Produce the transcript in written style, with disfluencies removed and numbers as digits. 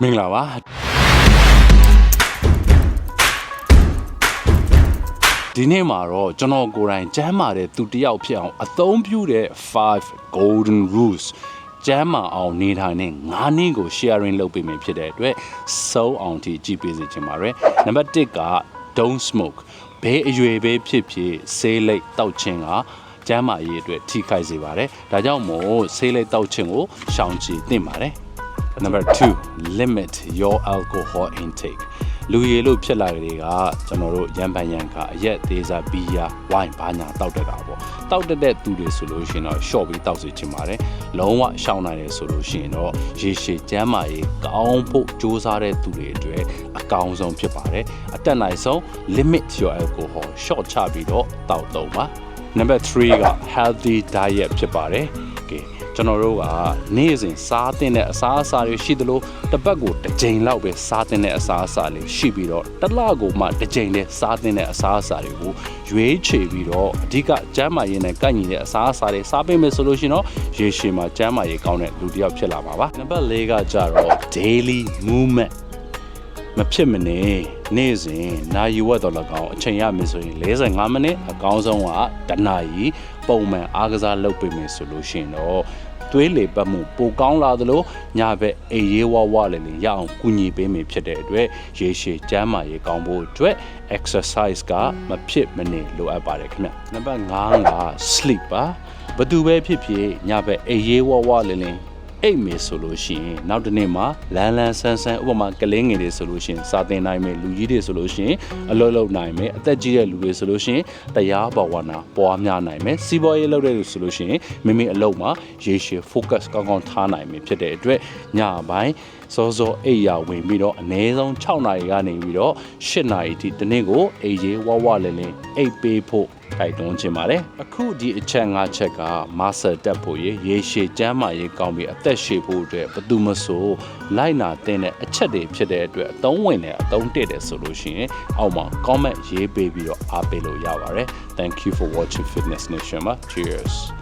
မင်္ဂလာပါဒီနေ့မှာတော့ကျွန်တော်ကိုယ်တိုင်ကျမ်းမာတဲ့သူတယောက်ဖြစ်အောင်အသုံးပြုတဲ့5 golden rules ကျမ်းမာအောင်နေထိုင်တဲ့9နည်းကို sharing လုပ်ပေးမယ်ဖြစ်တဲ့အတွက်စုံအောင်ထိကြည့်ပေးစေချင်ပါတယ်နံပါတ်1က don't smoke ဘယ်အရွယ်ပဲဖြစ်ဖြစ်ဆေးလိပ်တောက်ခြင်းကကျမ်းမာရေးအတွက်ထိခိုက်စေပါတယ်ဒါကြောင့်မို့ဆေးလိပ်တောက်ခြင်းကိုရှောင်ကြဉ်သင့်ပါတယ်Number 2 limit your alcohol intake လူရည်လို့ဖြစ်လာတဲ့ကကျွန်တော်တို့ရံပန်ရံခါအရက်သေးစားဘီယာဝိုင်းဘာညာတောက်တတ်တာပေါ့တောက်တတ်တဲ့သူတွေဆိုလို့ရှိရင်တော့ short ပြီးတောက်စီချင်ပါတယ်လုံးဝရှောင်နိုင်တယ်ဆိုလို့ရှိရင်တော့ရေရှည်ကျန်းမာရေးကောင်းဖို့စူးစမ်းတဲ့သူတွေအတွက်အကောင်းဆုံးဖြစ်ပါတယ်အတက်နိုင်ဆုံး limit your alcohol short ချပြီးတော့တောက်တော့ပါ Number 3က healthy diet ဖြစ်ပါတယ်ကျွန်တော်တို့ကနေ့စဉ်စားတဲ့အစားအစာတွေရှိသလိုတစ်ပတ်ကိုတစ်ကြိမ်လောက်ပဲစားတဲ့အစားအစာလေးရှိပြီးတော့တစ်လကိုမှတစ်ကြိမ်နဲ့စားတဲ့အစားအစာတွေကိုရွေးချယ်ပြီးတော့အဓိကကျန်းမာရေးနဲ့ကိုက်ညီတဲ့အစားအစာတွေစားပေးမယ်ဆိုလို့ရှိရင်တော့ရေရှည်မှာကျန်းမာရေးကောင်းတဲ့လူတစ်ယောက်ဖြစ်လာမှာပါနံပါတ်4ကကြတော့ daily movement မဖြစ်မနေနေ့စဉ်နာရီဝက်တော့၎င်းအချိန်ရမယ်ဆိုရင်45မိနစ်အကောင်းဆုံးကတစ်နာရီပုံမှန်အားကစားလုပ်ပေးမယ်ဆိုလို့ရှိရင်တော့သွေးလေပတ်မှုပိုကောင်းလာသလိုညဘက်အေးရေးဝဝလည်းရအောင်ကူညီပေးမယ်ဖြစ်တဲ့အတွက်ရေရှည်ကျန်းမာရေးကောင်းဖို့အတွက် exercise ကမဖြစ်မနေလိုအပ်ပါတယ်ခင်ဗျနံပါတ်5က sleep ပါဘယ်သူပဲဖြစ်ဖြစ်ညဘက်အေးရေးဝဝလည်းအိတ်မေဆိုလို့ရှိရင်နောက်တစ်နေ့မှာလန်းလန်းဆန်းဆန်းဥပမာကလေးငယ်တွေဆိုလို့ရှိရင်စာသင်နိုင်မယ်လူကြီးတွေဆိုလို့ရှိရင်အလုပ်လုပ်နိုင်မယ်အသက်ကြီးတဲ့လူတွေဆိုလို့ရှိရင်တရားဘာဝနာပွားများနိုင်မယ်စီးပွားရေးလုပ်တဲ့လူဆိုလို့ရှိရင်မိမိအလုပ်မှာရေရှည် focus ကောင်းကောင်းထားနိုင်မယ်ဖြစ်တဲ့အတွက်ညပိုင်းစောစောအိပ်ရာဝင်ပြီးတော့အနည်းဆုံး6နာရီကနေပြီးတော့8နာရီထိတစ်နေ့ကိုအိပ်ရေးဝဝလည်းအိပ်ပေးဖို့တိုက်တွန်းခြင်းပါတယ်အခုဒီအချက်၅ချက်က master တက်ဖို့ရေရှည်ကျန်းမာရေးကောင်းပြီးအသက်ရှည်ဖို့အတွက်ဘယ်သူမဆိုလိုက်နာတဲ့အချက်တွေဖြစ်တဲ့အတွက်အသုံးဝင်တယ်အသုံးတည့်တယ်ဆိုလို့ရှိရင်အောက်မှာ comment ရေးပေးပြီးတော့အားပေးလို့ရပါတယ် Thank you for watching Fitness Nation Cheers